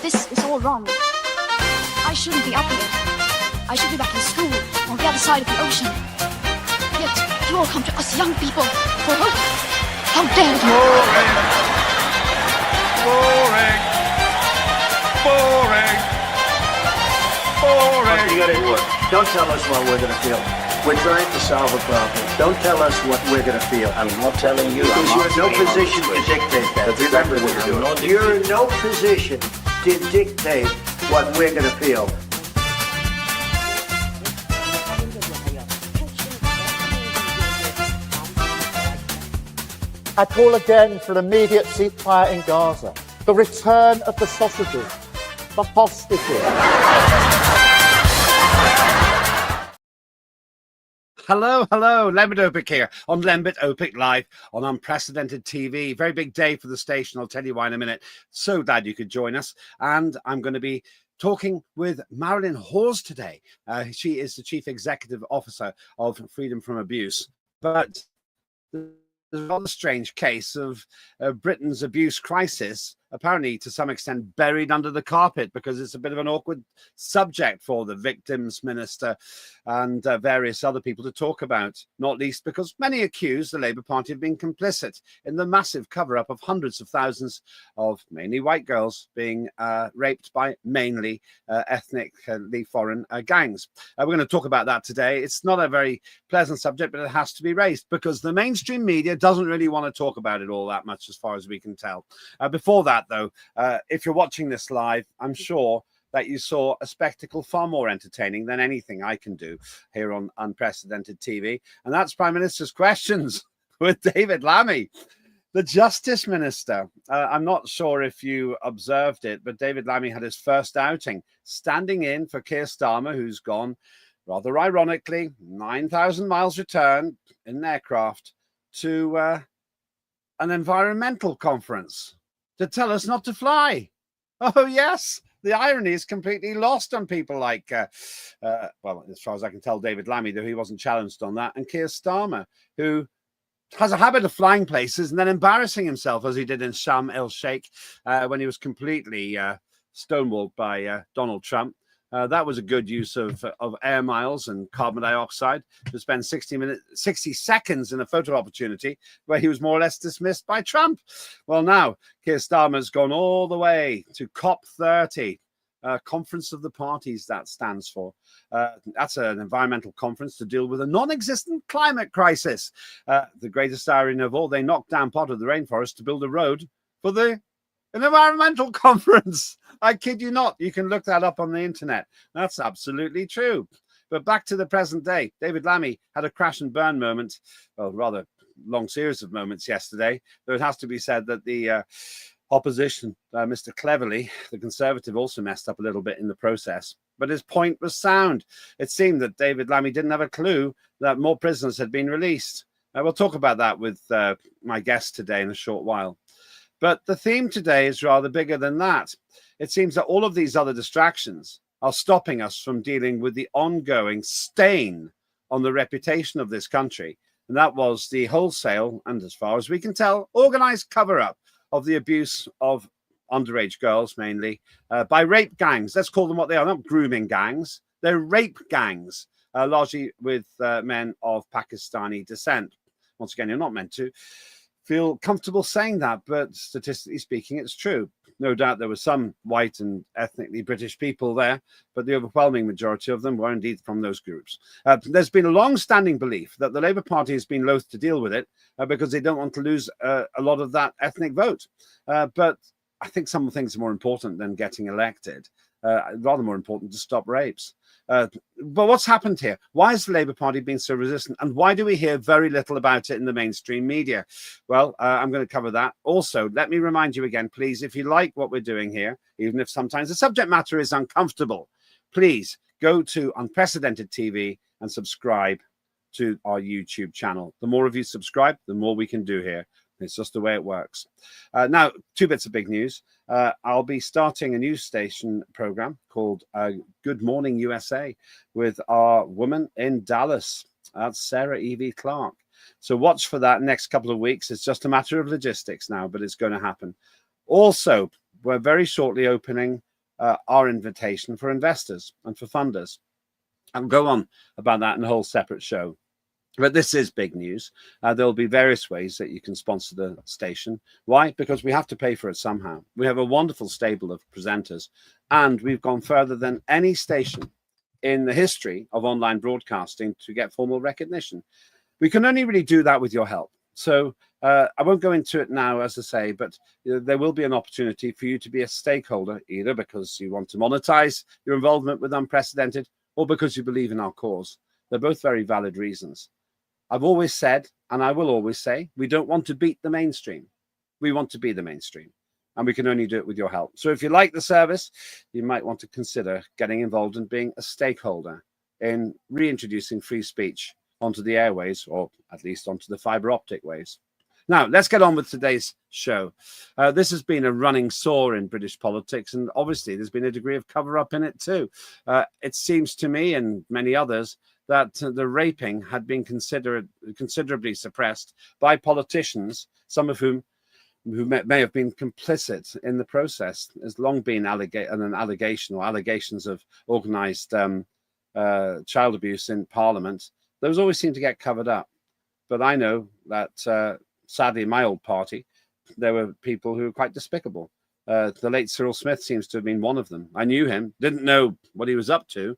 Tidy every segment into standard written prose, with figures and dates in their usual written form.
This is all wrong. I shouldn't be up here. I should be back in school on the other side of the ocean. Yet you all come to us young people for hope. How dare you! Boring. Boring. Boring. You got it work. Don't tell us what we're going to feel. We're trying to solve a problem. Don't tell us what we're going to feel. I'm not telling you. Because you're in no position to dictate that. That's exactly what you're doing. You're in no position to dictate what we're going to feel. I call again for an immediate ceasefire in Gaza, the return of the sausages, the hostages. Hello, Lembit Öpik here on Lembit Öpik Live on Unprecedented TV. Very big day for the station. I'll tell you why in a minute. So glad you could join us. And I'm going to be talking with Marilyn Hawes today. She is the Chief Executive Officer of Freedom from Abuse. But there's a rather strange case of Britain's abuse crisis, apparently to some extent buried under the carpet because it's a bit of an awkward subject for the victims minister and various other people to talk about, not least because many accuse the Labour Party of being complicit in the massive cover-up of hundreds of thousands of mainly white girls being raped by mainly ethnically foreign gangs. We're going to talk about that today. It's not a very pleasant subject, but it has to be raised because the mainstream media doesn't really want to talk about it all that much as far as we can tell. Before that, though, if you're watching this live, I'm sure that you saw a spectacle far more entertaining than anything I can do here on Unprecedented TV, and that's Prime Minister's Questions with David Lammy, the Justice Minister. I'm not sure if you observed it, but David Lammy had his first outing standing in for Keir Starmer, who's gone, rather ironically, 9,000 miles return in an aircraft to an environmental conference to tell us not to fly. Oh, yes. The irony is completely lost on people like, well, as far as I can tell, David Lammy, though he wasn't challenged on that, and Keir Starmer, who has a habit of flying places and then embarrassing himself, as he did in Sharm el-Sheikh when he was completely stonewalled by Donald Trump. That was a good use of air miles and carbon dioxide to spend 60 seconds in a photo opportunity where he was more or less dismissed by Trump. Well, now Keir Starmer's gone all the way to COP30, Conference of the Parties, that stands for. That's an environmental conference to deal with a non-existent climate crisis. The greatest irony of all, they knocked down part of the rainforest to build a road for an environmental conference. I kid you not. You can look that up on the internet. That's absolutely true. But back to the present day. David Lammy had a crash and burn moment, well, rather long series of moments yesterday. Though it has to be said that the opposition, Mr. Cleverly, the Conservative, also messed up a little bit in the process. But his point was sound. It seemed that David Lammy didn't have a clue that more prisoners had been released. We'll talk about that with my guest today in a short while. But the theme today is rather bigger than that. It seems that all of these other distractions are stopping us from dealing with the ongoing stain on the reputation of this country. And that was the wholesale, and as far as we can tell, organized cover-up of the abuse of underage girls, mainly, by rape gangs. Let's call them what they are, not grooming gangs. They're rape gangs, largely with men of Pakistani descent. Once again, you're not meant to feel comfortable saying that, but statistically speaking, it's true. No doubt there were some white and ethnically British people there, but the overwhelming majority of them were indeed from those groups. There's been a long-standing belief that the Labour Party has been loath to deal with it because they don't want to lose a lot of that ethnic vote. But I think some things are more important than getting elected. Rather more important to stop rapes. But what's happened here? Why has the Labour Party been so resistant? And why do we hear very little about it in the mainstream media? Well, I'm going to cover that. Also, let me remind you again, please, if you like what we're doing here, even if sometimes the subject matter is uncomfortable, please go to Unprecedented TV and subscribe to our YouTube channel. The more of you subscribe, the more we can do here. It's just the way it works. Now, two bits of big news. I'll be starting a news station program called Good Morning USA with our woman in Dallas. That's Sarah Evie Clark. So watch for that next couple of weeks. It's just a matter of logistics now, but it's going to happen. Also, we're very shortly opening our invitation for investors and for funders. I'll go on about that in a whole separate show. But this is big news. There'll be various ways that you can sponsor the station. Why? Because we have to pay for it somehow. We have a wonderful stable of presenters, and we've gone further than any station in the history of online broadcasting to get formal recognition. We can only really do that with your help. So I won't go into it now, as I say, but there will be an opportunity for you to be a stakeholder, either because you want to monetize your involvement with Unprecedented or because you believe in our cause. They're both very valid reasons. I've always said, and I will always say, we don't want to beat the mainstream. We want to be the mainstream, and we can only do it with your help. So if you like the service, you might want to consider getting involved in being a stakeholder in reintroducing free speech onto the airways, or at least onto the fiber optic ways. Now, let's get on with today's show. This has been a running sore in British politics, and obviously there's been a degree of cover-up in it too. It seems to me and many others that the raping had been considerably suppressed by politicians, some of whom who may have been complicit in the process. There's long been an allegation or allegations of organised child abuse in Parliament. Those always seem to get covered up. But I know that, sadly, in my old party, there were people who were quite despicable. The late Cyril Smith seems to have been one of them. I knew him, didn't know what he was up to.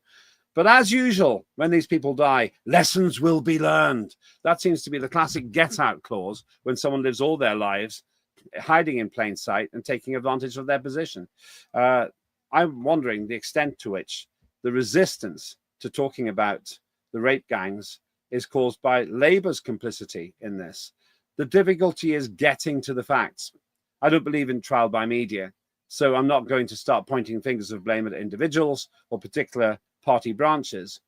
But as usual, when these people die, lessons will be learned. That seems to be the classic get-out clause when someone lives all their lives hiding in plain sight and taking advantage of their position. I'm wondering the extent to which the resistance to talking about the rape gangs is caused by Labour's complicity in this. The difficulty is getting to the facts. I don't believe in trial by media, so I'm not going to start pointing fingers of blame at individuals or particular party branches.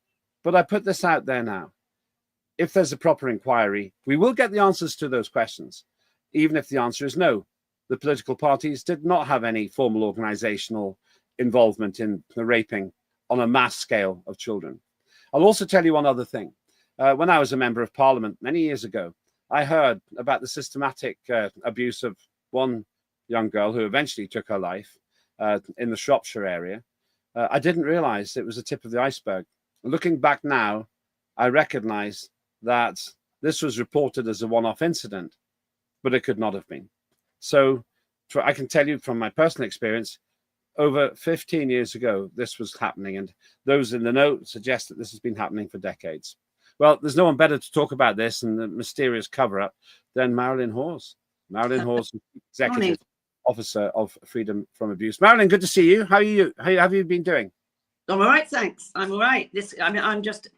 But I put this out there now. If there's a proper inquiry, we will get the answers to those questions, even if the answer is no. The political parties did not have any formal organisational involvement in the raping on a mass scale of children. I'll also tell you one other thing. When I was a member of Parliament many years ago, I heard about the systematic abuse of one young girl who eventually took her life in the Shropshire area. I didn't realise it was the tip of the iceberg. Looking back now, I recognise that this was reported as a one-off incident, but it could not have been. So I can tell you from my personal experience, over 15 years ago, this was happening, and those in the know suggest that this has been happening for decades. Well, there's no one better to talk about this and the mysterious cover-up than Marilyn Hawes. Marilyn Hawes, Executive Officer of Freedom from Abuse. Marilyn, good to see you. How are you? How have you been doing? I'm all right, thanks. I'm all right. I'm just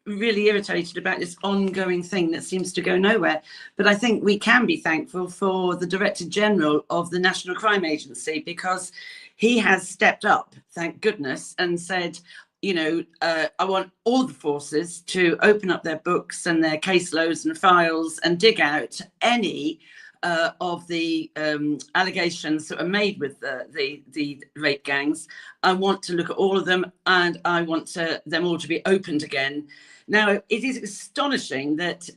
really irritated about this ongoing thing that seems to go nowhere. But I think we can be thankful for the Director General of the National Crime Agency, because he has stepped up, thank goodness, and said, you know, I want all the forces to open up their books and their caseloads and files and dig out any of the allegations that are made with the rape gangs. I want to look at all of them, and I want them all to be opened again. Now, it is astonishing that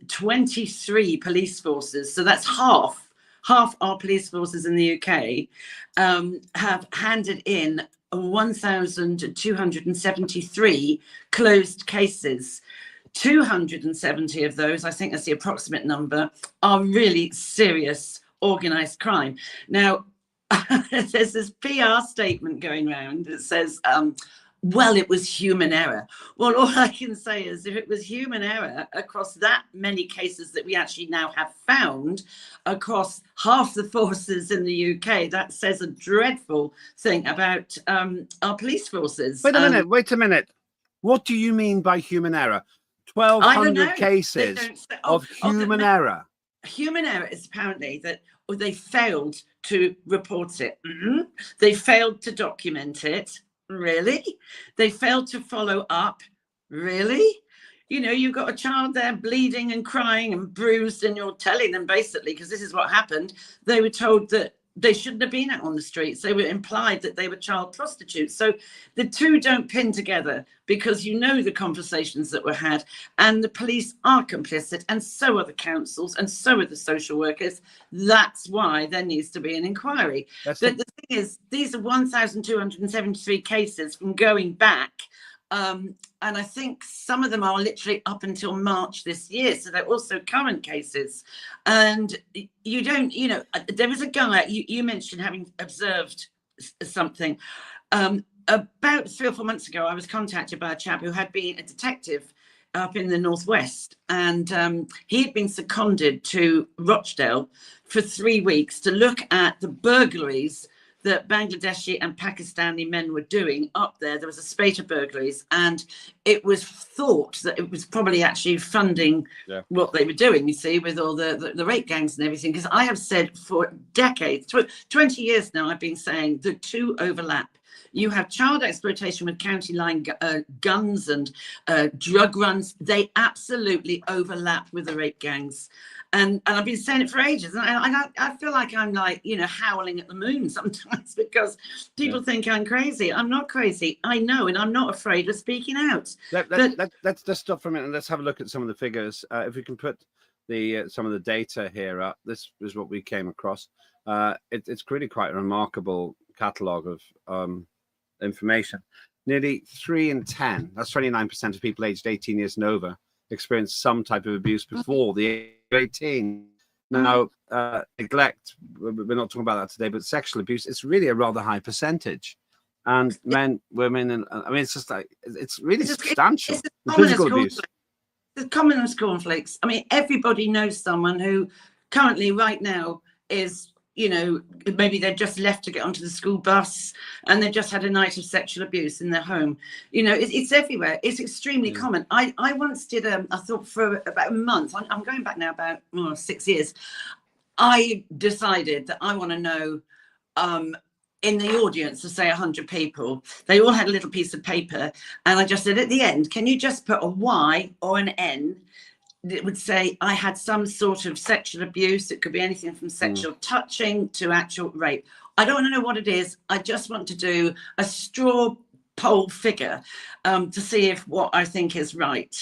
23 police forces, so that's half our police forces in the UK, have handed in 1,273 closed cases. 270 of those, I think that's the approximate number, are really serious organised crime. Now, there's this PR statement going around that says, well, it was human error. Well, all I can say is if it was human error across that many cases that we actually now have found across half the forces in the UK, that says a dreadful thing about our police forces. Wait a minute. What do you mean by human error? 1,200 cases of human error. Human error is apparently that they failed to report it. They failed to document it. Really? They failed to follow up. Really? You know, you've got a child there bleeding and crying and bruised, and you're telling them basically, because this is what happened. They were told that they shouldn't have been out on the streets. They were implied that they were child prostitutes. So the two don't pin together, because you know the conversations that were had, and the police are complicit, and so are the councils, and so are the social workers. That's why there needs to be an inquiry. But the thing is, these are 1,273 cases from going back. And I think some of them are literally up until March this year. So they're also current cases. And you don't, you know, there was a guy, you mentioned having observed something. About 3 or 4 months ago, I was contacted by a chap who had been a detective up in the northwest. And he had been seconded to Rochdale for 3 weeks to look at the burglaries that Bangladeshi and Pakistani men were doing up there. There was a spate of burglaries, and it was thought that it was probably actually funding what they were doing, you see, with all the rape gangs and everything. Because I have said for decades, 20 years now, I've been saying the two overlap. You have child exploitation with county line guns and drug runs. They absolutely overlap with the rape gangs. And I've been saying it for ages. And I feel like I'm like, you know, howling at the moon sometimes, because people think I'm crazy. I'm not crazy. I know, and I'm not afraid of speaking out. Let's just stop for a minute and let's have a look at some of the figures. If we can put some of the data here up, this is what we came across. It's really quite a remarkable catalogue of information. Nearly 3 in 10, that's 29% of people aged 18 years and over, experienced some type of abuse before the age of 18. Now, neglect, we're not talking about that today, but sexual abuse, it's really a rather high percentage. And men, women, and I mean, it's just like, it's really substantial. Physical abuse. It's common as cornflakes. I mean, everybody knows someone who currently right now is, you know, maybe they're just left to get onto the school bus and they've just had a night of sexual abuse in their home. You know, it's everywhere. It's extremely common. I once did, I thought for about a month, I'm going back now about 6 years. I decided that I want to know, in the audience of say 100 people, they all had a little piece of paper. And I just said at the end, can you just put a Y or an N? It would say I had some sort of sexual abuse. It could be anything from sexual touching to actual rape. I don't want to know what it is. I just want to do a straw poll figure to see if what I think is right.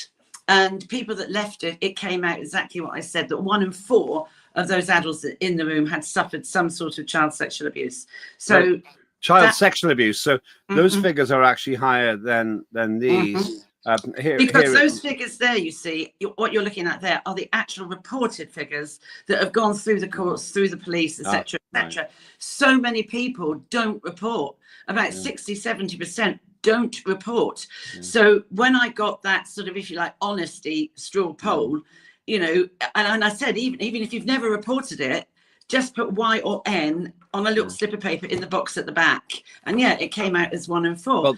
And people that left it, it came out exactly what I said, that 1 in 4 of those adults in the room had suffered some sort of child sexual abuse. So child sexual abuse. So those figures are actually higher than these. Because those figures there, you see, what you're looking at there are the actual reported figures that have gone through the courts, through the police, etc., etc. Right. So many people don't report. About 60-70% don't report. So when I got that sort of, if you like, honesty straw poll, you know, and I said, even if you've never reported it, just put Y or N on a little slip of paper in the box at the back. And it came out as 1 in 4. Well,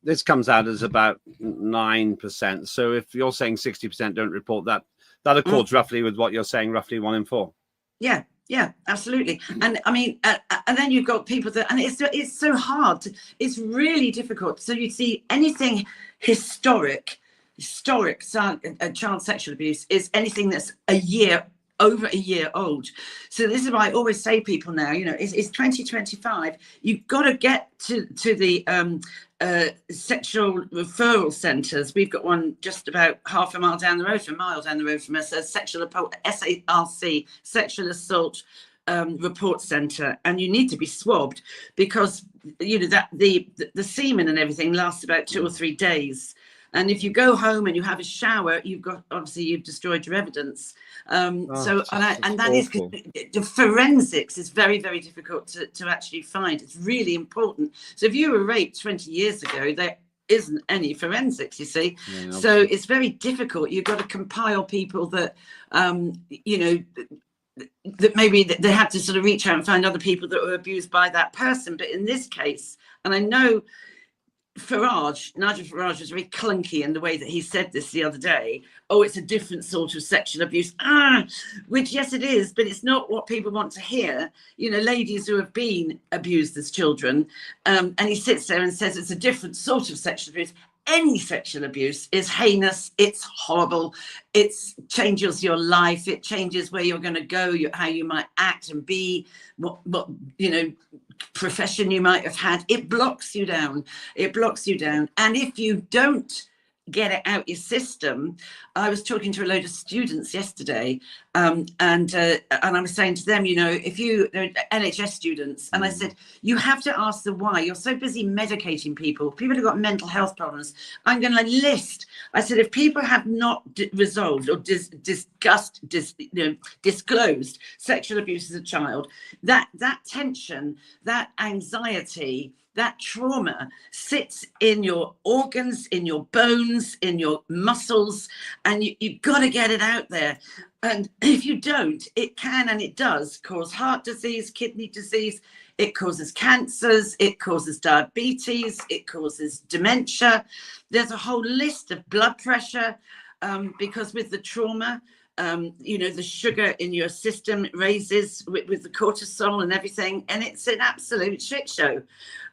this comes out as about 9%. So if you're saying 60% don't report that, that accords roughly with what you're saying, roughly 1 in 4. Yeah, absolutely. And I mean, and then you've got people that, and it's so hard. It's really difficult. So you see anything historic child sexual abuse is anything that's over a year old. So this is why I always say people now, you know, it's 2025. You've got to get to the sexual referral centres. We've got one just about half a mile down the road from us, a SARC, Sexual Assault Report Centre, and you need to be swabbed because, you know, that the semen and everything lasts about 2 or 3 days. And if you go home and you have a shower, you've destroyed your evidence. And that is the forensics is very, very difficult to actually find. It's really important. So if you were raped 20 years ago, there isn't any forensics, you see. So it's very difficult. You've got to compile people that, you know, that maybe they had to sort of reach out and find other people that were abused by that person. But in this case, and I know Nigel Farage was very clunky in the way that he said this the other day. Oh, it's a different sort of sexual abuse. Which, yes, it is, but it's not what people want to hear. You know, ladies who have been abused as children, and he sits there and says it's a different sort of sexual abuse. any sexual abuse is heinous. It's horrible. It changes your life. It changes where you're going to go, how you might act and be, what profession you might have had. It blocks you down. It blocks you down. And if you don't get it out your system, I was talking to a load of students yesterday, and I was saying to them, if they're NHS students, and I said, you have to ask them why. You're so busy medicating people who've got mental health problems. I'm going to list. I said, if people have not resolved or disclosed sexual abuse as a child, that tension, that anxiety, that trauma sits in your organs, in your bones, in your muscles, and you've got to get it out there. And if you don't, it can and it does cause heart disease, kidney disease, it causes cancers, it causes diabetes, it causes dementia. There's a whole list of blood pressure, because with the trauma, the sugar in your system raises with the cortisol and everything, and it's an absolute shit show.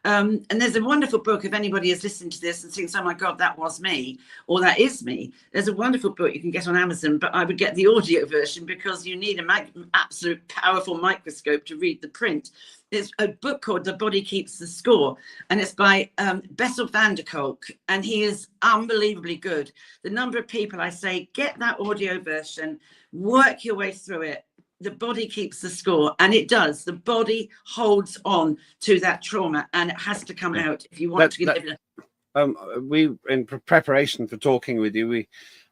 And there's a wonderful book, if anybody is listening to this and thinks, oh my God, that was me, or that is me. There's a wonderful book you can get on Amazon, but I would get the audio version because you need an absolute powerful microscope to read the print. It's a book called The Body Keeps the Score, and it's by Bessel van der Kolk, and he is unbelievably good. The number of people I say, get that audio version, work your way through it. The body keeps the score, and it does. The body holds on to that trauma, and it has to come out if you want to get it. We, in preparation for talking with you,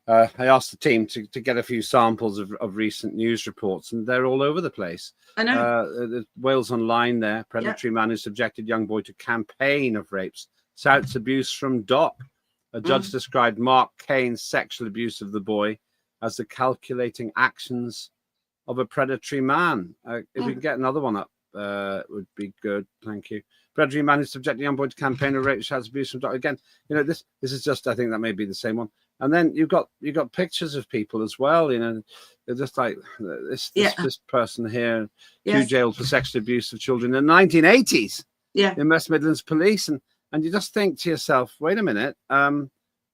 I asked the team to get a few samples of recent news reports, and they're all over the place. I know. Wales Online there, predatory man who subjected young boy to campaign of rapes, shouts abuse from Doc. A judge described Mark Kane's sexual abuse of the boy as the calculating actions of a predatory man. If we can get another one up, it would be good. Thank you. Predatory man who subjected young boy to campaign of rape, shouts abuse from Doc. Again, this is just, I think that may be the same one. And then you've got pictures of people as well. They're just like this person here, who jailed for sexual abuse of children in the 1980s. Yeah, in West Midlands Police, and you just think to yourself, wait a minute,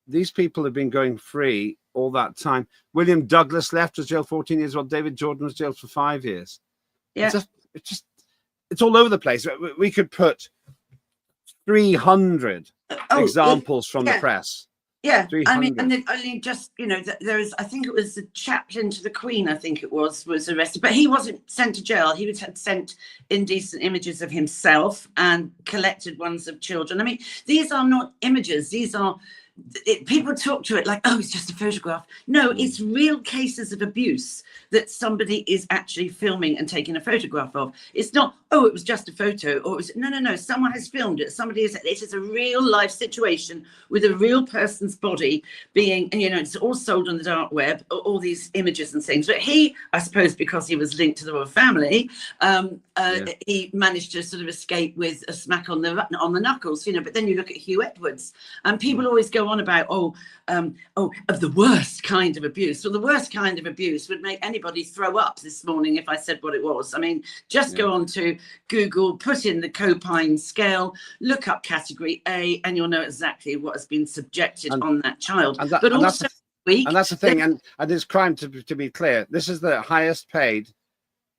these people have been going free all that time. William Douglas left, was jailed 14 years, while David Jordan was jailed for 5 years. Yeah, it's all over the place. We could put 300 examples from the press. Yeah, 300. I mean, and only just, there is, I think it was the chaplain to the Queen, I think it was arrested, but he wasn't sent to jail. He had sent indecent images of himself and collected ones of children. I mean, these are not images. These are, people talk to it like, oh, it's just a photograph. No, it's real cases of abuse that somebody is actually filming and taking a photograph of. It's not, oh, it was just a photo, or it was, no, someone has filmed it. It is a real life situation with a real person's body being, and it's all sold on the dark web, all these images and things. But he, I suppose because he was linked to the royal family, he managed to sort of escape with a smack on the knuckles, but then you look at Hugh Edwards, and people always go on about, of the worst kind of abuse. Well, the worst kind of abuse would make anybody throw up this morning if I said what it was. I mean, just go on to Google, put in the Copine scale, look up category A, and you'll know exactly what has been subjected on that child. And that's the thing. And it's crime, to be clear. This is the highest paid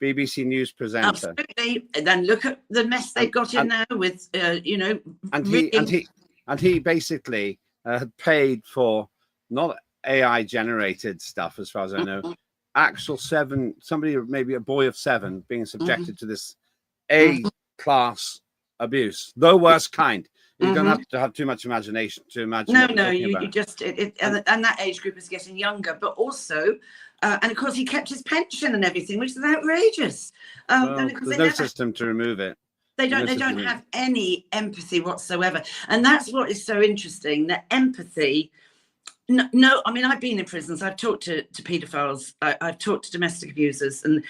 BBC News presenter. Absolutely. And then look at the mess they've got in there with, And he basically had paid for not AI generated stuff, as far as I know, actual somebody, maybe a boy of 7, being subjected to this A-class abuse, the worst kind. You don't have to have too much imagination to imagine. No, you just, and that age group is getting younger, but also, and of course he kept his pension and everything, which is outrageous. There's no system to remove it. They don't have any empathy whatsoever. And that's what is so interesting, that empathy. No, I mean, I've been in prisons. I've talked to paedophiles. I've talked to domestic abusers, and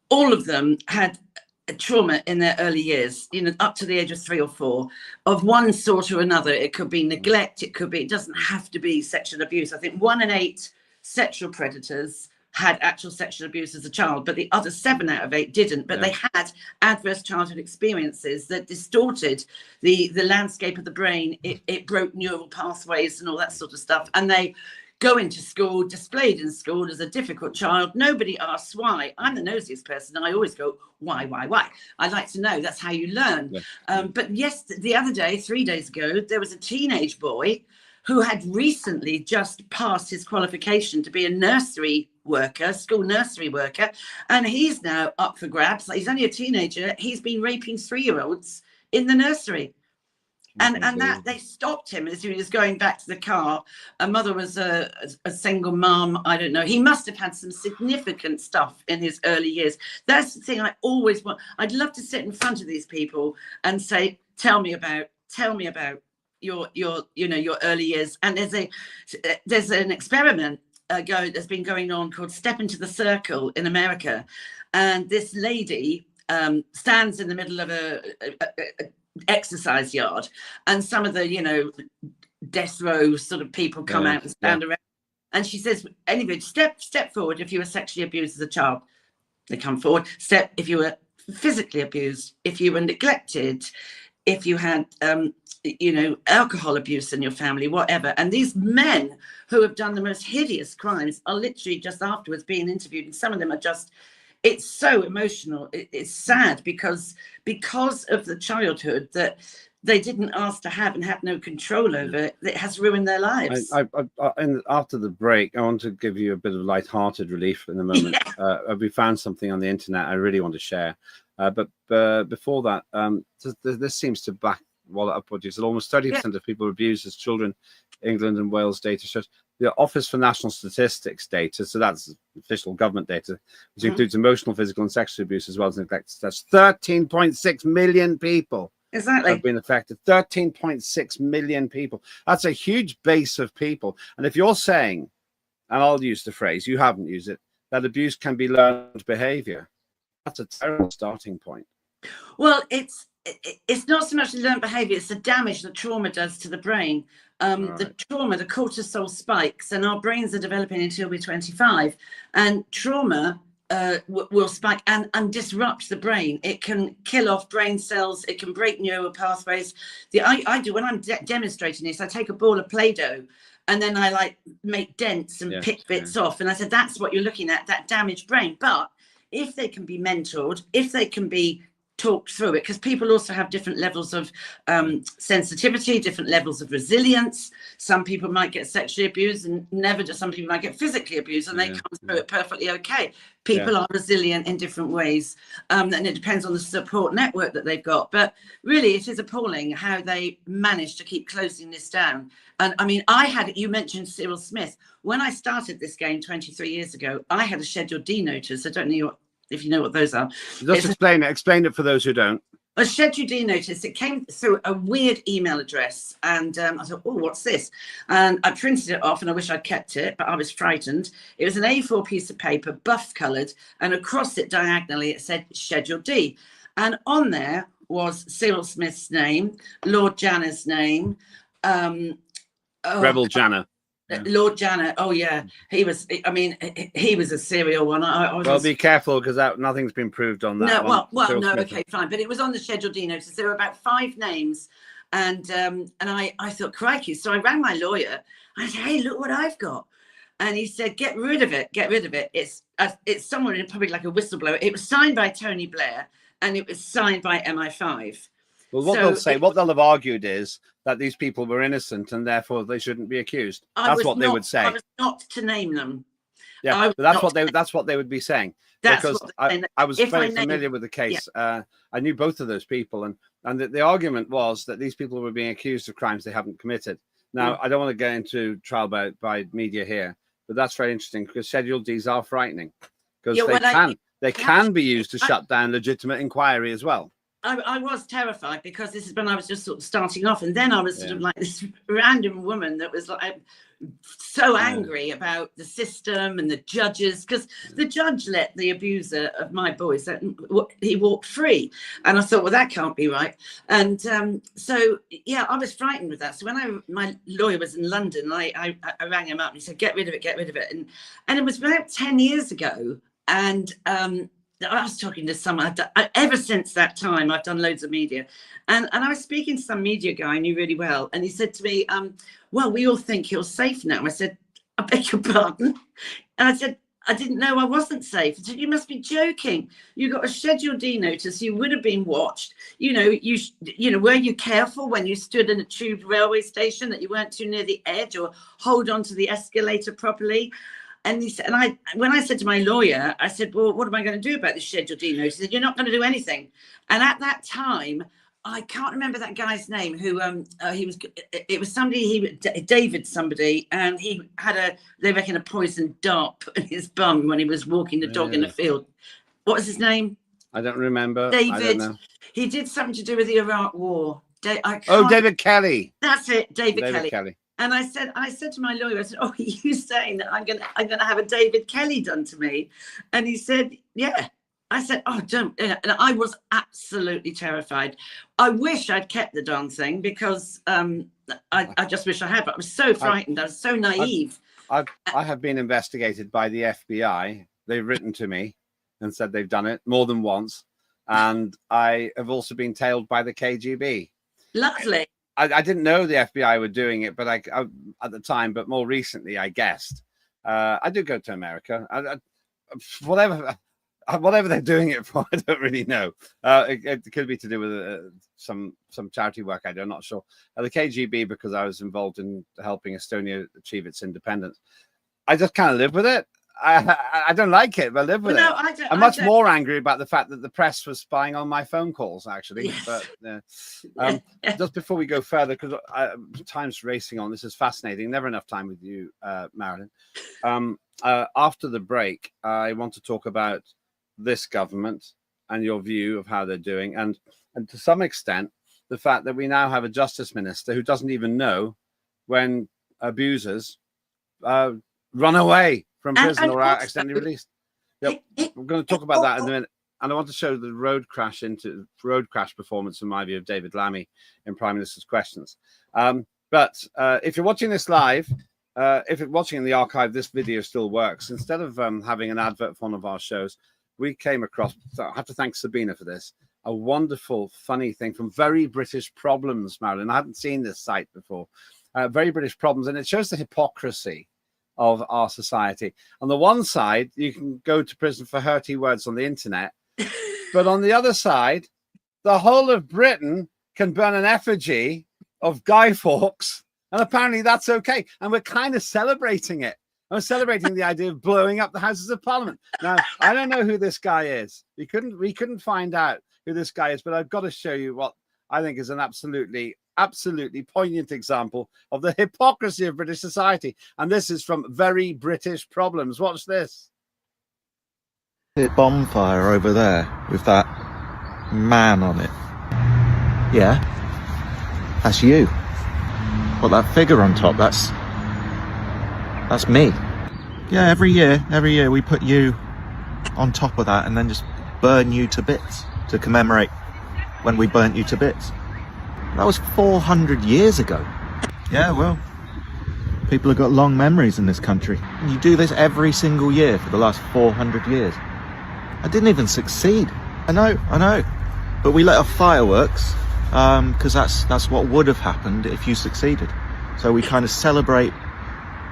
all of them had a trauma in their early years, up to the age of 3 or 4, of one sort or another. It could be neglect. It doesn't have to be sexual abuse. I think 1 in 8 sexual predators had actual sexual abuse as a child, but the other 7 out of 8 didn't. But they had adverse childhood experiences that distorted the landscape of the brain. It broke neural pathways and all that sort of stuff. And they go into school, displayed in school as a difficult child. Nobody asks why. I'm the nosiest person. I always go, why? I'd like to know. That's how you learn. But yes, the other day, 3 days ago, there was a teenage boy who had recently just passed his qualification to be a nursery worker, school nursery worker, and he's now up for grabs. He's only a teenager. He's been raping 3-year-olds in the nursery. And that they stopped him as he was going back to the car. A mother was a single mom. I don't know. He must have had some significant stuff in his early years. That's the thing I always want. I'd love to sit in front of these people and say, tell me about your early years. And there's an experiment that's been going on called Step Into the Circle in America. And this lady stands in the middle of a exercise yard, and some of the death row sort of people come out and stand around, and she says, anybody step forward if you were sexually abused as a child. They come forward. Step if you were physically abused, if you were neglected, if you had alcohol abuse in your family, whatever. And these men who have done the most hideous crimes are literally just afterwards being interviewed, and some of them are just, it's so emotional. It's sad because of the childhood that they didn't ask to have and have no control over. It has ruined their lives. And after the break, I want to give you a bit of light-hearted relief in a moment. We found something on the internet I really want to share. But before that, this seems to back wallet up what you said. Almost 30% of people abused as children. England and Wales data shows. The Office for National Statistics data, so that's official government data, which includes emotional, physical, and sexual abuse as well as neglect. That's 13.6 million people have been affected. 13.6 million people. That's a huge base of people. And if you're saying, and I'll use the phrase, you haven't used it, that abuse can be learned behavior, that's a terrible starting point. Well, it's not so much the learned behavior, it's the damage that trauma does to the brain. The trauma, the cortisol spikes, and our brains are developing until we're 25. And trauma will spike and disrupt the brain. It can kill off brain cells. It can break neural pathways. I do, when I'm demonstrating this, I take a ball of Play-Doh and then I make dents and pick bits off. And I said, that's what you're looking at, that damaged brain. But if they can be mentored, if they can be talked through it, because people also have different levels of sensitivity, different levels of resilience. Some people might get sexually abused and never do. Some people might get physically abused and they come through it perfectly okay. People are resilient in different ways, and it depends on the support network that they've got. But really, it is appalling how they managed to keep closing this down. And I mean, you mentioned Cyril Smith. When I started this game 23 years ago, I had a Schedule D notice. I don't know if you know what those are. Just explain it for those who don't. A Schedule D notice. It came through a weird email address, and I thought, oh, what's this? And I printed it off, and I wish I'd kept it, but I was frightened. It was an A4 piece of paper, buff coloured, and across it diagonally it said Schedule D, and on there was Cyril Smith's name, Lord Janner's name, Rebel Janner. Lord Janner, he was a serial one. Well, be careful, because nothing's been proved on that. Okay, fine, but it was on the Schedule D notice. There were about 5 names, and I thought, crikey. So I rang my lawyer. I said, hey, look what I've got. And he said, get rid of it. It's someone in public, like a whistleblower. It was signed by Tony Blair, and it was signed by MI5. Well, what they'll have argued is that these people were innocent and therefore they shouldn't be accused. That's what they would say. I was not to name them. Yeah, but that's what they would be saying. Because I was very familiar with the case. I knew both of those people, and the argument was that these people were being accused of crimes they haven't committed. Now, I don't want to get into trial by media here, but that's very interesting, because Schedule Ds are frightening, because they can be used to shut down legitimate inquiry as well. I was terrified because this is when I was just sort of starting off, and then I was sort of like this random woman that was like so angry about the system and the judges, because the judge let the abuser of my boys, he walked free, and I thought, well, that can't be right. And so yeah, I was frightened with that. So when my lawyer was in London, I rang him up and he said, get rid of it, and it was about 10 years ago, and I was talking to someone. Ever since that time, I've done loads of media, and I was speaking to some media guy I knew really well, and he said to me, well, we all think you're safe now. I said, I beg your pardon? And I said, I didn't know I wasn't safe. He said, you must be joking. You got a Schedule D notice. You would have been watched. You know, were you careful when you stood in a tube railway station that you weren't too near the edge, or hold on to the escalator properly? And he said, when I said to my lawyer, I said, well, what am I going to do about this Schedule D notice? He said, you're not going to do anything. And at that time, I can't remember that guy's name, who it was somebody, David somebody, and he had they reckon a poisoned dart in his bum when he was walking the dog in the field. What was his name? I don't remember. David. I don't know. He did something to do with the Iraq War. David Kelly. That's it, David Kelly. And I said to my lawyer, I said, oh, are you saying that I'm gonna have a David Kelly done to me? And he said, yeah. I said, oh, don't. And I was absolutely terrified. I wish I'd kept the darn thing, because I just wish I had, but I was so frightened. I was so naive. I have been investigated by the FBI. They've written to me and said they've done it more than once. And I have also been tailed by the KGB. Lovely. I didn't know the FBI were doing it, but I at the time, but more recently, I guessed. I do go to America. Whatever they're doing it for, I don't really know. It could be to do with some charity work. I'm not sure. The KGB, because I was involved in helping Estonia achieve its independence. I just kind of live with it. I don't like it, but I live with it. I'm much more angry about the fact that the press was spying on my phone calls, actually. Yes. But just before we go further, because time's racing on, this is fascinating. Never enough time with you, Marilyn. After the break, I want to talk about this government and your view of how they're doing, and to some extent, the fact that we now have a justice minister who doesn't even know when abusers run away from prison or are accidentally released. Yep. We're going to talk about that in a minute. And I want to show the road crash performance, in my view, of David Lammy in Prime Minister's Questions. But if you're watching this live, if you're watching in the archive, this video still works. Instead of having an advert for one of our shows, we came across, so I have to thank Sabina for this, a wonderful, funny thing from Very British Problems, Marilyn. I hadn't seen this site before. Very British Problems, and it shows the hypocrisy of our society. On the one side, you can go to prison for hurty words on the internet, but on the other side, the whole of Britain can burn an effigy of Guy Fawkes, and apparently that's okay. And we're kind of celebrating it. I'm celebrating the idea of blowing up the Houses of Parliament. Now, I don't know who this guy is. We couldn't find out who this guy is, but I've got to show you what I think is an absolutely poignant example of the hypocrisy of British society. And this is from Very British Problems. Watch this. The bonfire over there with that man on it. Yeah, that's you. Well, that figure on top, that's me. Yeah, every year we put you on top of that and then just burn you to bits to commemorate when we burnt you to bits. That was 400 years ago. Yeah, well, people have got long memories in this country. You do this every single year for the last 400 years. I didn't even succeed. I know. But we let off fireworks because that's what would have happened if you succeeded. So we kind of celebrate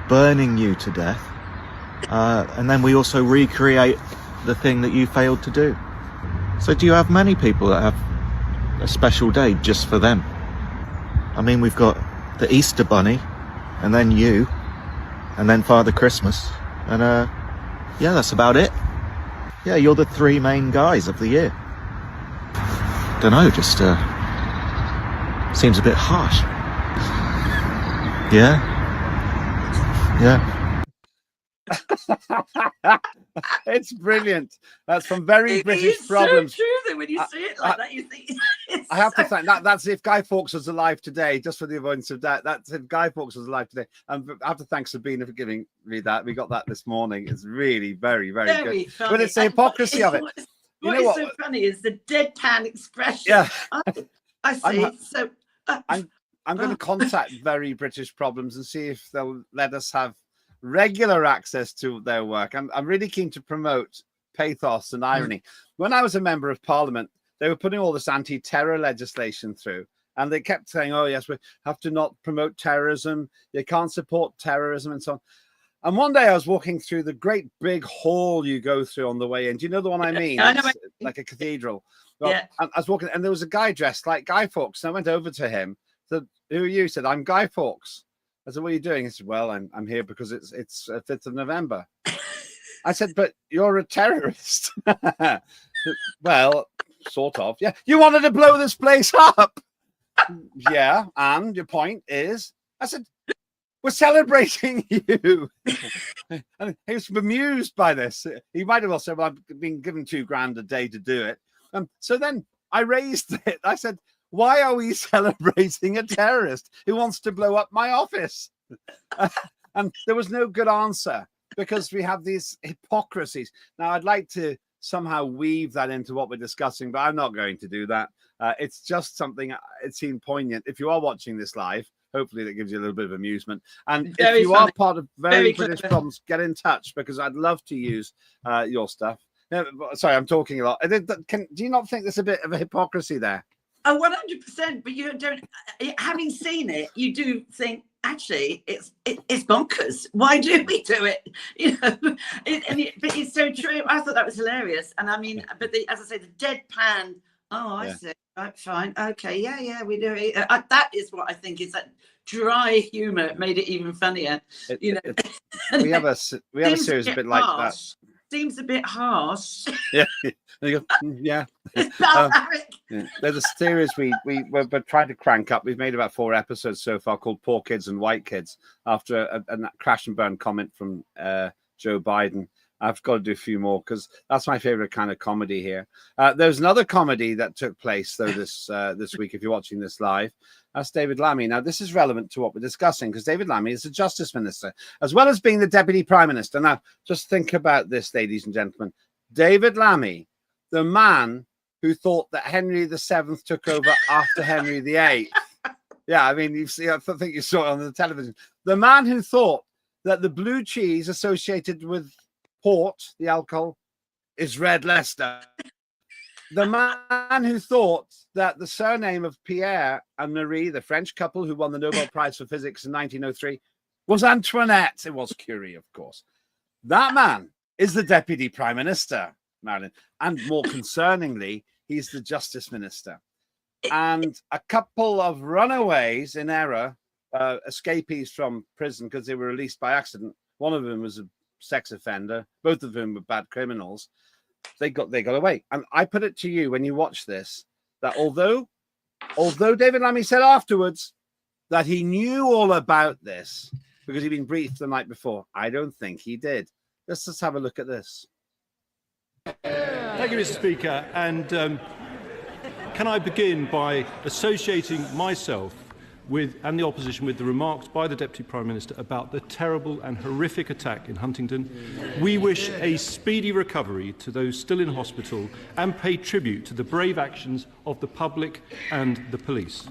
burning you to death. And then we also recreate the thing that you failed to do. So do you have many people that have a special day just for them? I mean, we've got the Easter Bunny, and then you, and then Father Christmas, and yeah, that's about it. Yeah, you're the three main guys of the year. Don't know, just seems a bit harsh. Yeah. It's brilliant. That's from Very British It's Problems. so true that when you see it like that, you think it's I have to so- thank that's if Guy Fawkes was alive today, just for the avoidance of doubt. That's if Guy Fawkes was alive today. And I have to thank Sabina for giving me that. We got that this morning. It's really very, very very good. funny. But it's the hypocrisy of it. What know is what? so funny is the deadpan expression. Yeah. I see. So I'm going to contact Very British Problems and see if they'll let us have regular access to their work. I'm really keen to promote pathos and irony. When I was a member of Parliament, they were putting all this anti-terror legislation through, and they kept saying, "Oh yes, we have to not promote terrorism. You can't support terrorism," and so on. And one day I was walking through the great big hall you go through on the way in. Do you know the one I mean? I know It's like a cathedral. Well, Yeah. I was walking, and there was a guy dressed like Guy Fawkes. And I went over to him. Said, "Who are you?" He said, "I'm Guy Fawkes." I said, "What are you doing?" He said, "Well, I'm here because it's 5th of November." I said, "But you're a terrorist." Well, sort of. Yeah. You wanted to blow this place up. Yeah. And your point is, I said, "We're celebrating you." And he was bemused by this. He might have well said, "Well, I've been given $2,000 a day to do it." So then I raised it. I said, "Why are we celebrating a terrorist who wants to blow up my office?" And there was no good answer because we have these hypocrisies. Now, I'd like to somehow weave that into what we're discussing, but I'm not going to do that. It's just something, it seemed poignant. If you are watching this live, hopefully that gives you a little bit of amusement. And Very if you funny. are part of Very British clever. Problems, get in touch because I'd love to use your stuff. Sorry, I'm talking a lot. Do you not think there's a bit of a hypocrisy there? Oh, 100%. But you don't. Having seen it, you do think actually it's bonkers. Why do we do it? You know, but it's so true. I thought that was hilarious. And I mean, but as I say, the deadpan. Oh, I see. Right, fine. Okay. Yeah. We do it. That is what I think is that dry humour made it even funnier. You know, we have a series a bit like that. Seems a bit harsh. Yeah. You go, yeah. It's barbaric. Yeah. There's a series we're trying to crank up. We've made about 4 episodes so far called Poor Kids and White Kids after a crash and burn comment from Joe Biden. I've got to do a few more because that's my favorite kind of comedy here. There's another comedy that took place though this week. If you're watching this live, that's David Lammy. Now this is relevant to what we're discussing because David Lammy is the Justice Minister as well as being the Deputy Prime Minister. Now just think about this, ladies and gentlemen. David Lammy, the man who thought that Henry VII took over after Henry VIII. Yeah, I mean, I think you saw it on the television. The man who thought that the blue cheese associated with port, the alcohol, is Red Leicester. The man who thought that the surname of Pierre and Marie, the French couple who won the Nobel Prize for Physics in 1903, was Antoinette. It was Curie, of course. That man is the Deputy Prime Minister, Marilyn. And more concerningly, he's the Justice Minister. And a couple of runaways in error, escapees from prison because they were released by accident. One of them was a sex offender. Both of them were bad criminals. They got away. And I put it to you when you watch this that although David Lammy said afterwards that he knew all about this because he'd been briefed the night before, I don't think he did. Let's just have a look at this. Thank you, Mr. Speaker. And can I begin by associating myself and the opposition with the remarks by the Deputy Prime Minister about the terrible and horrific attack in Huntingdon. We wish a speedy recovery to those still in hospital and pay tribute to the brave actions of the public and the police.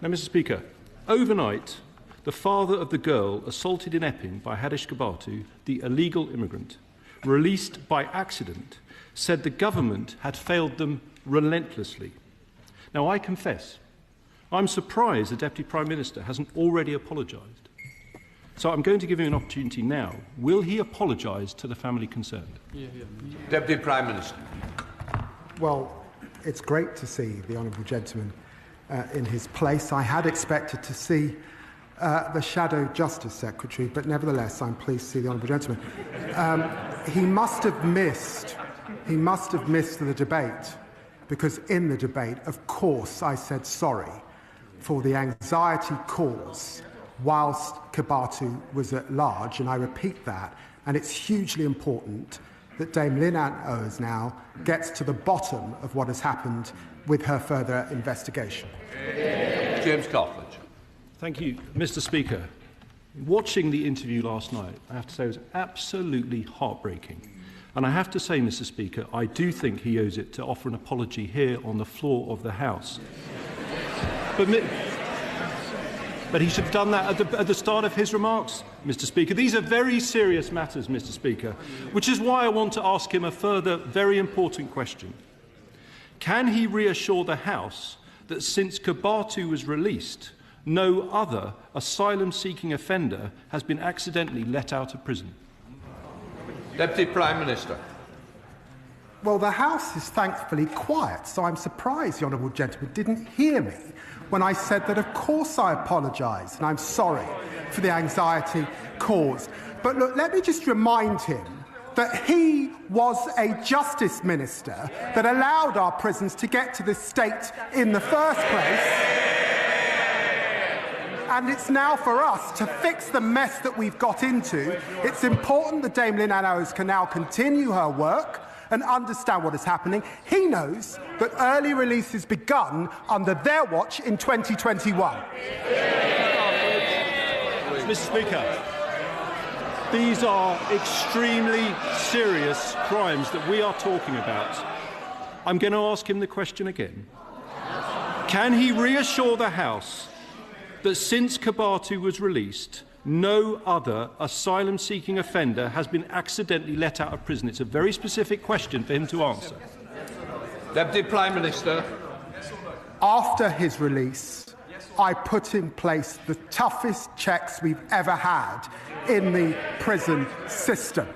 Now, Mr. Speaker, overnight, the father of the girl assaulted in Epping by Hadish Gabatu, the illegal immigrant, released by accident, said the government had failed them relentlessly. Now, I confess, I'm surprised the Deputy Prime Minister hasn't already apologised. So I'm going to give him an opportunity now. Will he apologise to the family concerned? Deputy Prime Minister. Well, it's great to see the honourable gentleman in his place. I had expected to see the Shadow Justice Secretary, but nevertheless, I'm pleased to see the honourable gentleman. He must have missed the debate, because in the debate, of course, I said sorry for the anxiety caused whilst Kabatu was at large, and I repeat that, and it's hugely important that Dame Lynn Hawes now gets to the bottom of what has happened with her further investigation. James Cartledge. Thank you, Mr. Speaker. Watching the interview last night, I have to say it was absolutely heartbreaking. And I have to say, Mr. Speaker, I do think he owes it to offer an apology here on the floor of the House. But he should have done that at the start of his remarks, Mr. Speaker. These are very serious matters, Mr. Speaker, which is why I want to ask him a further very important question. Can he reassure the House that since Kabatu was released, no other asylum-seeking offender has been accidentally let out of prison? Deputy Prime Minister. Well, the House is thankfully quiet, so I'm surprised the honourable gentleman didn't hear me when I said that of course I apologise and I'm sorry for the anxiety caused. But look, let me just remind him that he was a justice minister that allowed our prisons to get to this state in the first place. And it's now for us to fix the mess that we've got into. It's important that Dame Lynn Hawes can now continue her work and understand what is happening. He knows that early release has begun under their watch in 2021. Mr. Speaker, these are extremely serious crimes that we are talking about. I'm going to ask him the question again. Can he reassure the House that since Kabatu was released, no other asylum-seeking offender has been accidentally let out of prison? It's a very specific question for him to answer. Deputy Prime Minister. After his release, I put in place the toughest checks we've ever had in the prison system.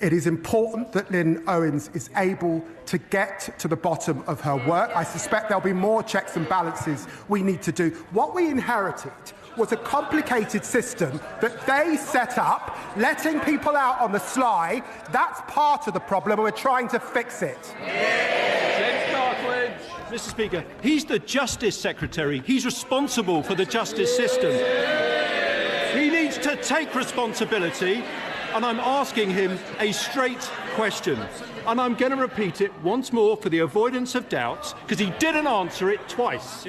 It is important that Lynn Owens is able to get to the bottom of her work. I suspect there'll be more checks and balances we need to do. What we inherited was a complicated system that they set up, letting people out on the sly. That's part of the problem, and we're trying to fix it. Mr. Speaker, he's the Justice Secretary. He's responsible for the justice system. He needs to take responsibility, and I'm asking him a straight question. And I'm going to repeat it once more for the avoidance of doubts, because he didn't answer it twice.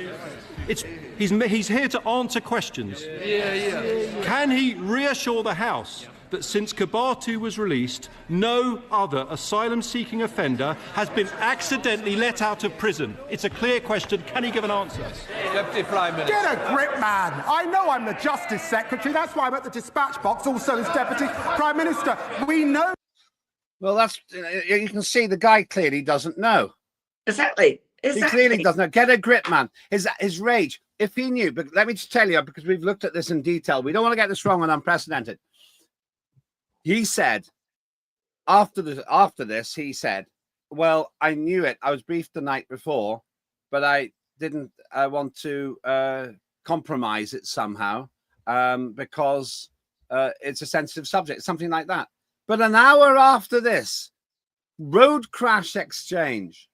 He's here to answer questions. Can he reassure the House that since Kabatu was released, no other asylum-seeking offender has been accidentally let out of prison? It's a clear question. Can he give an answer? Deputy Prime Minister. Get a grip, man. I know I'm the Justice Secretary. That's why I'm at the dispatch box, also as Deputy Prime Minister. We know. Well, that's, you can see the guy clearly doesn't know. Exactly. He clearly doesn't know. Get a grip, man. His rage. If he knew, but let me just tell you, because we've looked at this in detail, we don't want to get this wrong and unprecedented. He said, after this, he said, well, I knew it. I was briefed the night before, but I didn't want to compromise it somehow because it's a sensitive subject, something like that. But an hour after this, road crash exchange,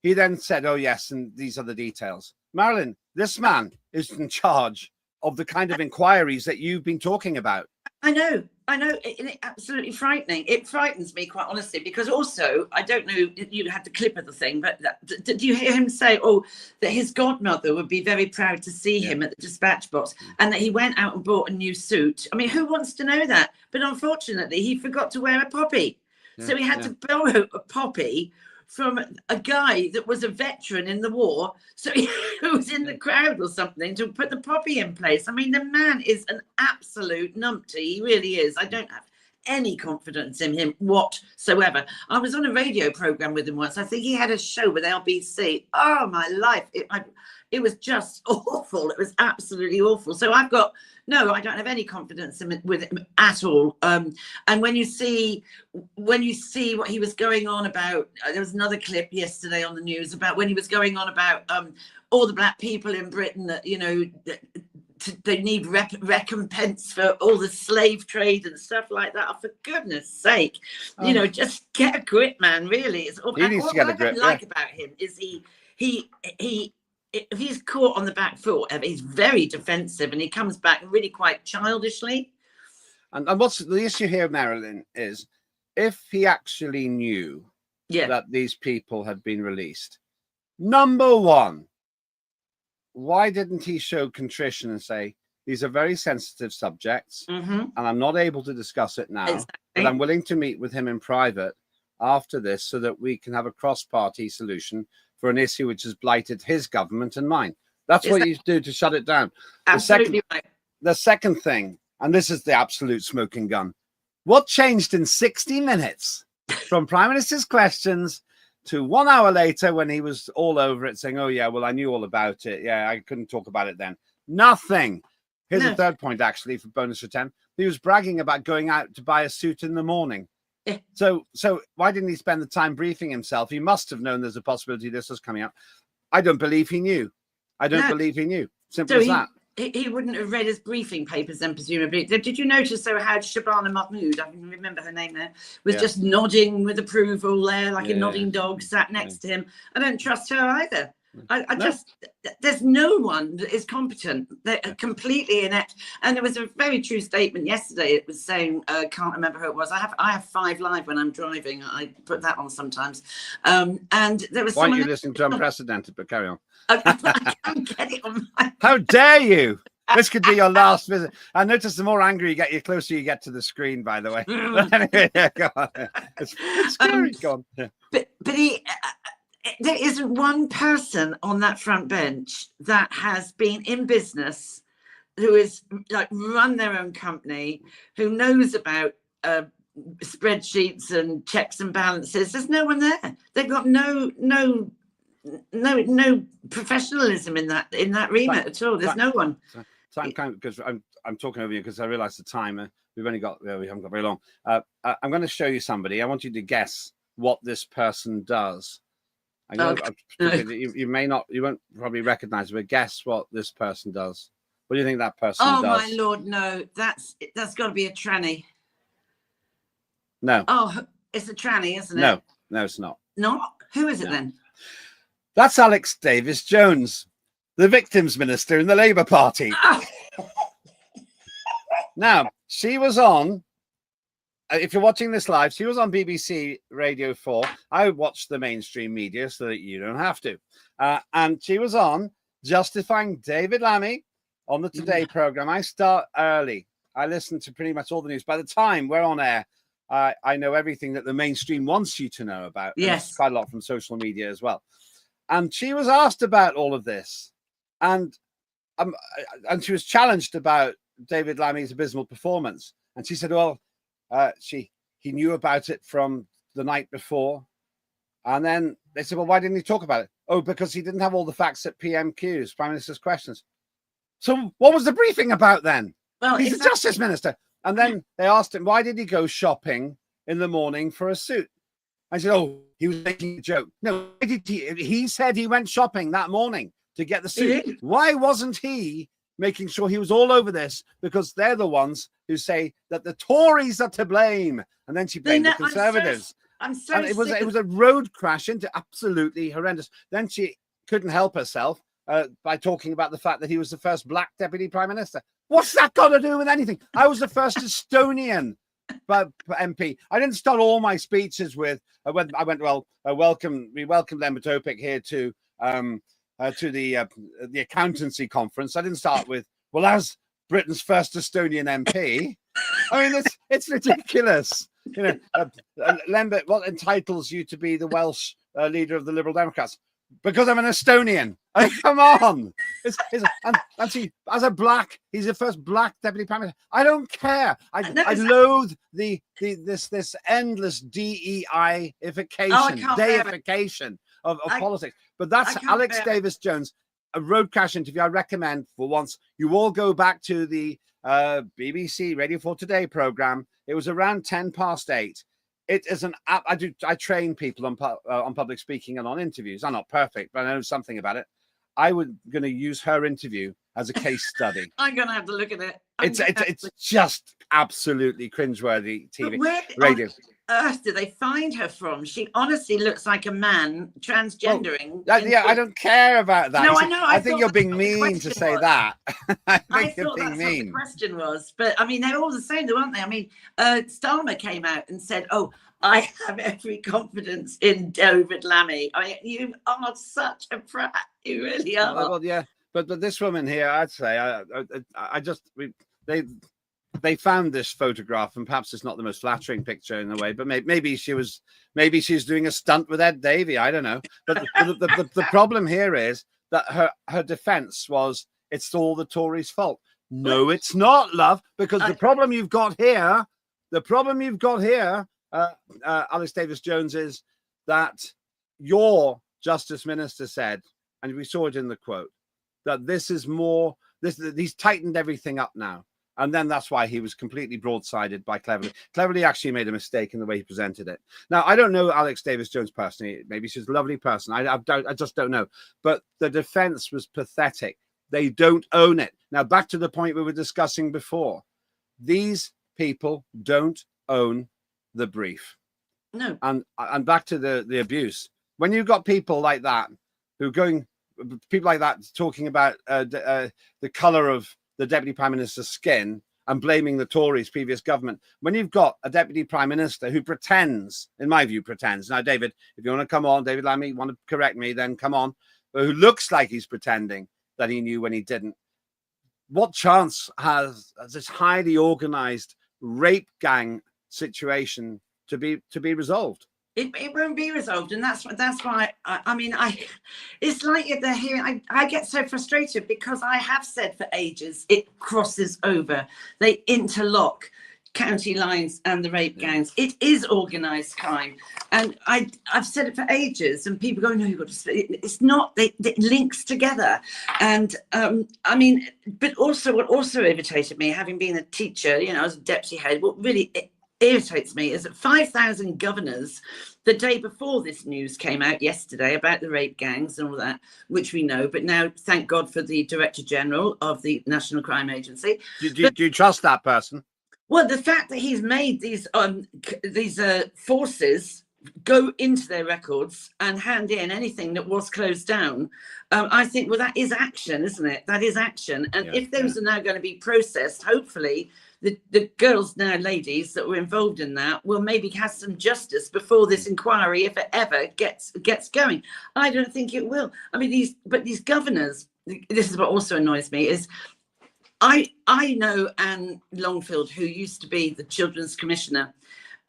he then said, oh, yes, and these are the details. Marilyn, this man is in charge of the kind of inquiries that you've been talking about. I know. It's absolutely frightening. It frightens me, quite honestly, because also, I don't know, you had the clip of the thing, but did you hear him say, that his godmother would be very proud to see him at the dispatch box, and that he went out and bought a new suit? I mean, who wants to know that? But unfortunately, he forgot to wear a poppy. So he had to borrow a poppy from a guy that was a veteran in the war, so he was in the crowd or something, to put the poppy in place. I mean, the man is an absolute numpty. He really is. I don't have any confidence in him whatsoever. I was on a radio program with him once. I think he had a show with LBC. Oh, my life. It was just awful. It was absolutely awful. So I don't have any confidence with him at all. And when you see what he was going on about, there was another clip yesterday on the news about when he was going on about all the black people in Britain that, they need recompense for all the slave trade and stuff like that. Oh, for goodness sake, just get a grip, man. Really, it's all. He needs to get a grip. What I like about him is he if he's caught on the back foot, he's very defensive, and he comes back really quite childishly. And what's the issue here, Marilyn, is if he actually knew that these people had been released, number one, why didn't he show contrition and say, these are very sensitive subjects, and I'm not able to discuss it now, but I'm willing to meet with him in private after this so that we can have a cross-party solution for an issue which has blighted his government and mine. That's what you do to shut it down. Absolutely right. The second thing, and this is the absolute smoking gun, what changed in 60 minutes from Prime Minister's questions to 1 hour later when he was all over it saying, oh, yeah, well, I knew all about it. Yeah, I couldn't talk about it then. Nothing. Here's the third point, actually, for bonus for 10. He was bragging about going out to buy a suit in the morning. So why didn't he spend the time briefing himself? He must have known there's a possibility this was coming up. I don't believe he knew. I don't believe he knew. Simple as that. He wouldn't have read his briefing papers then, presumably. Did you notice, though, how Shabana Mahmood, I can remember her name there, was just nodding with approval there, like a nodding dog sat next to him? I don't trust her either. There's no one that is competent. They're completely inept. And there was a very true statement yesterday. It was saying, can't remember who it was. I have 5 Live when I'm driving. I put that on sometimes. And there was. Why aren't you listening to Unprecedented? But carry on. I can't get it on my. How dare you? This could be your last visit. I notice the more angry you get, the closer you get to the screen, by the way. Anyway, go on. It's scary. Go on. Yeah. But there isn't one person on that front bench that has been in business, who is like run their own company, who knows about spreadsheets and checks and balances. There's no one there. They've got no professionalism in that remit at all. There's no one. So I'm kind of, because I'm talking over you because I realize the time. We haven't got very long. I'm going to show you somebody. I want you to guess what this person does. I know you won't probably recognize it, but guess what this person does. What do you think that person does? Oh my Lord, no, that's got to be a tranny. No. Oh, it's a tranny, isn't it? No, it's not. Not? Who is it then? That's Alex Davies-Jones, the victims minister in the Labour Party. Now, she was on, if you're watching this live, she was on BBC Radio 4. I watched the mainstream media so that you don't have to. And she was on justifying David Lammy on the Today programme. I start early. I listen to pretty much all the news. By the time we're on air, I know everything that the mainstream wants you to know about. Yes. Quite a lot from social media as well. And she was asked about all of this. And she was challenged about David Lammy's abysmal performance. And she said, well, he knew about it from the night before. And then they said, well, why didn't he talk about it? Oh, because he didn't have all the facts at PMQs, Prime Minister's questions. So what was the briefing about then? Well, he's the Justice Minister. And then they asked him, why did he go shopping in the morning for a suit? I said, oh, he was making a joke. No, he said he went shopping that morning to get the suit. Why wasn't he making sure he was all over this? Because they're the ones who say that the Tories are to blame. And then she blamed the Conservatives. I'm so and it was a road crash into absolutely horrendous. Then she couldn't help herself by talking about the fact that he was the first black deputy prime minister. What's that got to do with anything? I was the first Estonian MP. I didn't start all my speeches with we welcome Lembit Öpik here to the accountancy conference. I didn't start with, well, as Britain's first Estonian MP. I mean, it's ridiculous. You know, Lembit, what entitles you to be the Welsh leader of the Liberal Democrats? Because I'm an Estonian. I mean, come on. And see, as a black, he's the first black deputy prime minister. I don't care. I loathe this endless deification of politics. But that's Alex Davies-Jones, a road crash interview. I recommend for once you all go back to the BBC Radio 4 Today programme. It was around 8:10. It is an app. I train people on public speaking and on interviews. I'm not perfect, but I know something about it. I was going to use her interview as a case study. I'm going to have to look at it. It's just absolutely cringeworthy TV radio. earth did they find her from? She honestly looks like a man transgendering. Yeah, I don't care about that. No, You I see, know. I think you're that's being what the mean to question say was. that. I I think you're thought being that's what the mean. question was. But I mean, they're all the same, though, aren't they? I mean, Starmer came out and said, "Oh, I have every confidence in David Lammy." I mean, you are such a prat. You really are. Well, yeah, but this woman here, I'd say, they found this photograph, and perhaps it's not the most flattering picture in a way, but maybe she's doing a stunt with Ed Davey. I don't know. But the problem here is that her defense was it's all the Tories' fault. No, it's not, love, because the problem you've got here, Alex Davis-Jones, is that your Justice Minister said, and we saw it in the quote, that he's tightened everything up now. And then that's why he was completely broadsided by Cleverly. Cleverly actually made a mistake in the way he presented it. Now, I don't know Alex Davis-Jones personally. Maybe she's a lovely person. I just don't know. But the defense was pathetic. They don't own it. Now, back to the point we were discussing before. These people don't own the brief. No. And back to the abuse. When you've got people like that talking about the colour of the Deputy Prime Minister's skin and blaming the Tories' previous government, when you've got a Deputy Prime Minister who pretends, in my view, now, David, if you want to come on, David Lammy, want to correct me, then come on, but who looks like he's pretending that he knew when he didn't. What chance has this highly organised rape gang situation to be resolved? It won't be resolved, and that's why it's like they're hearing. I get so frustrated because I have said for ages it crosses over. They interlock county lines and the rape gangs. It is organised crime, and I've said it for ages. And people go, "No, you've got to." It's not. It links together, and but also what also irritated me, having been a teacher, as a deputy head, what really irritates me is that 5,000 governors the day before this news came out yesterday about the rape gangs and all that, which we know, but now thank God for the Director General of the National Crime Agency. Do you trust that person? Well, the fact that he's made these forces go into their records and hand in anything that was closed down, I think, well, that is action, isn't it? That is action. And if those are now going to be processed, hopefully the girls, now ladies, that were involved in that will maybe have some justice before this inquiry, if it ever gets going. I don't think it will. I mean, these governors, this is what also annoys me, is I know Anne Longfield, who used to be the Children's Commissioner,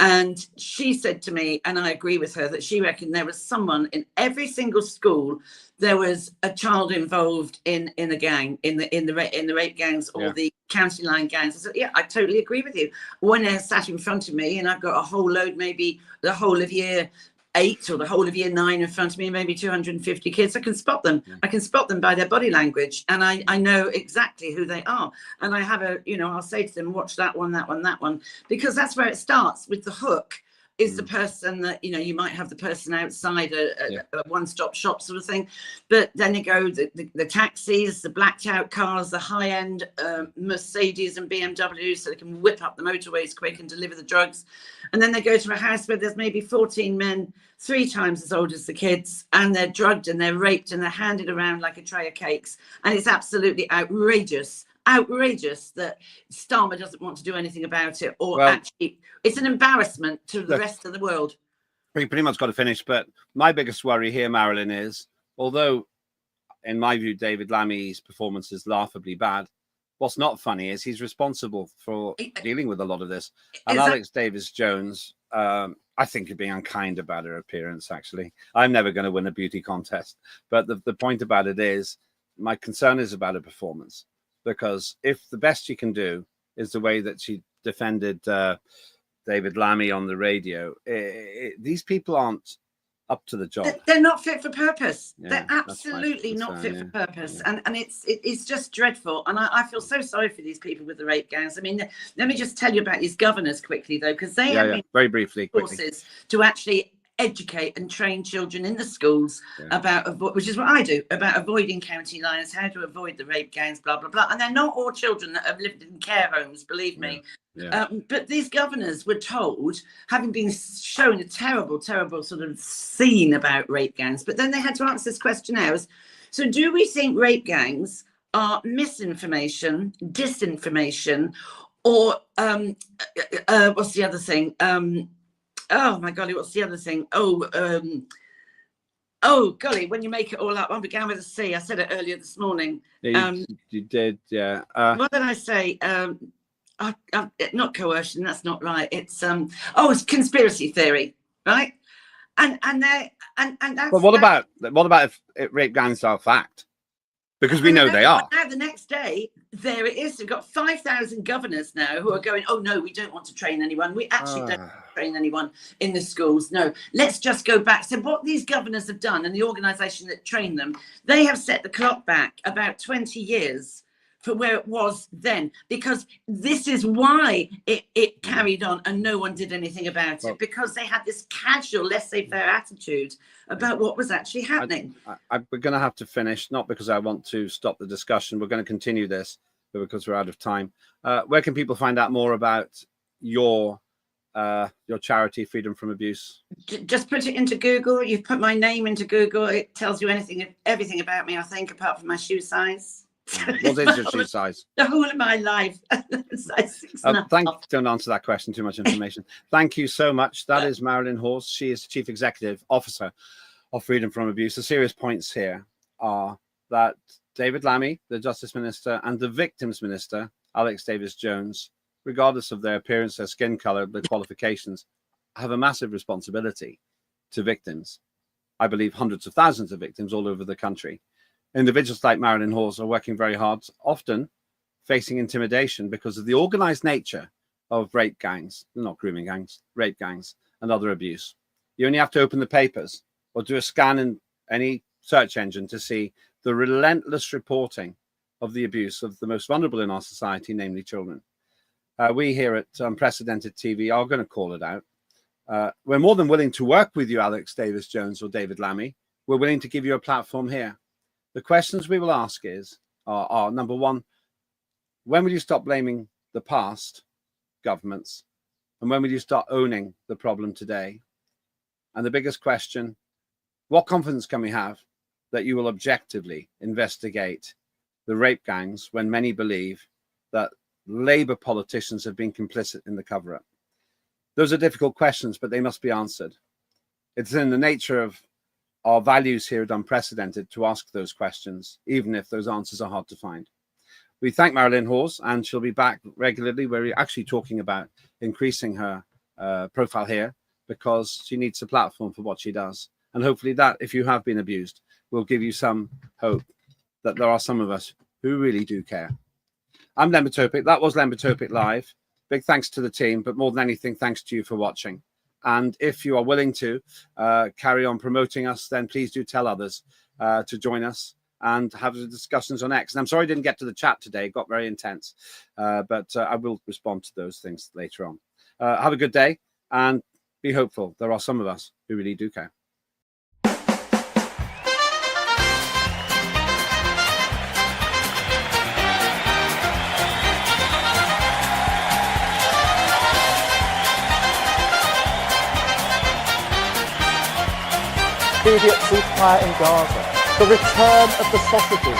and she said to me, and I agree with her, that she reckoned there was someone in every single school. There was a child involved in a gang, in the rape gangs or the county line gangs. I said, yeah, I totally agree with you. When they're sat in front of me and I've got a whole load, maybe the whole of year 8 or the whole of year 9 in front of me, maybe 250 kids, I can spot them. I can spot them by their body language, and I know exactly who they are. And I have I'll say to them, watch that one, because that's where it starts with the hook. Is the person that, you might have the person outside a one-stop shop sort of thing. But then you go the taxis, the blacked out cars, the high-end Mercedes and BMWs, so they can whip up the motorways quick and deliver the drugs. And then they go to a house where there's maybe 14 men, 3 times as old as the kids, and they're drugged and they're raped and they're handed around like a tray of cakes. And it's absolutely outrageous that Starmer doesn't want to do anything about it, or actually it's an embarrassment to the rest of the world. We pretty much got to finish, but my biggest worry here, Marilyn, is although in my view David Lammy's performance is laughably bad, what's not funny is he's responsible for dealing with a lot of this. And Alex Davis-Jones, I think you're being unkind about her appearance, actually. I'm never going to win a beauty contest, but the point about it is my concern is about her performance. Because if the best she can do is the way that she defended David Lammy on the radio, these people aren't up to the job. They're not fit for purpose. They're absolutely not fit for purpose. And it's just dreadful. And I feel so sorry for these people with the rape gangs. I mean, let me just tell you about these governors quickly, though, because they have been very briefly forces to actually educate and train children in the schools about, which is what I do, about avoiding county lines, how to avoid the rape gangs, blah, blah, blah. And they're not all children that have lived in care homes, believe me. But these governors were told, having been shown a terrible, terrible sort of scene about rape gangs, but then they had to answer this question now. So do we think rape gangs are misinformation, disinformation, or what's the other thing? Oh my golly, what's the other thing? Oh golly, when you make it all up, one began with a C. I said it earlier this morning. You did, yeah. What did I say? Not coercion. That's not right. It's it's conspiracy theory, right? And that's. But what about if rape gangs are fact? Because we know they are. Now the next day, there it is. We've got 5,000 governors now who are going, oh no, we don't want to train anyone. We actually don't want to train anyone in the schools. No, let's just go back. So what these governors have done, and the organisation that trained them, they have set the clock back about 20 years for where it was then, because this is why it carried on and no one did anything about it, because they had this casual, laissez-faire attitude about what was actually happening. We're going to have to finish, not because I want to stop the discussion. We're going to continue this, but because we're out of time. Where can people find out more about your charity, Freedom from Abuse? Just put it into Google. You put my name into Google. It tells you everything about me, I think, apart from my shoe size. What is your shoe size? The whole of my life. Don't answer that question. Too much information. Thank you so much. That is Marilyn Hawes. She is the Chief Executive Officer of Freedom from Abuse. The serious points here are that David Lammy, the Justice Minister, and the Victims Minister, Alex Davis-Jones, regardless of their appearance, their skin color, their qualifications, have a massive responsibility to victims. I believe hundreds of thousands of victims all over the country. Individuals like Marilyn Hawes are working very hard, often facing intimidation because of the organized nature of rape gangs, not grooming gangs, rape gangs, and other abuse. You only have to open the papers or do a scan in any search engine to see the relentless reporting of the abuse of the most vulnerable in our society, namely children. We here at Unprecedented TV are going to call it out. We're more than willing to work with you, Alex Davis-Jones or David Lammy. We're willing to give you a platform here. The questions we will ask are number one, when will you stop blaming the past governments? And when will you start owning the problem today? And the biggest question, what confidence can we have that you will objectively investigate the rape gangs when many believe that Labour politicians have been complicit in the cover-up? Those are difficult questions, but they must be answered. It's in the nature of our values here at Unprecedented to ask those questions, even if those answers are hard to find. We thank Marilyn Hawes, and she'll be back regularly. We're actually talking about increasing her profile here because she needs a platform for what she does. And hopefully that, if you have been abused, will give you some hope that there are some of us who really do care. I'm Lembit Öpik. That was Lembit Öpik Live. Big thanks to the team, but more than anything, thanks to you for watching. And if you are willing to carry on promoting us, then please do tell others to join us and have the discussions on X. And I'm sorry I didn't get to the chat today. It got very intense. But I will respond to those things later on. Have a good day and be hopeful. There are some of us who really do care. Immediate ceasefire in Gaza, the return of the sausages.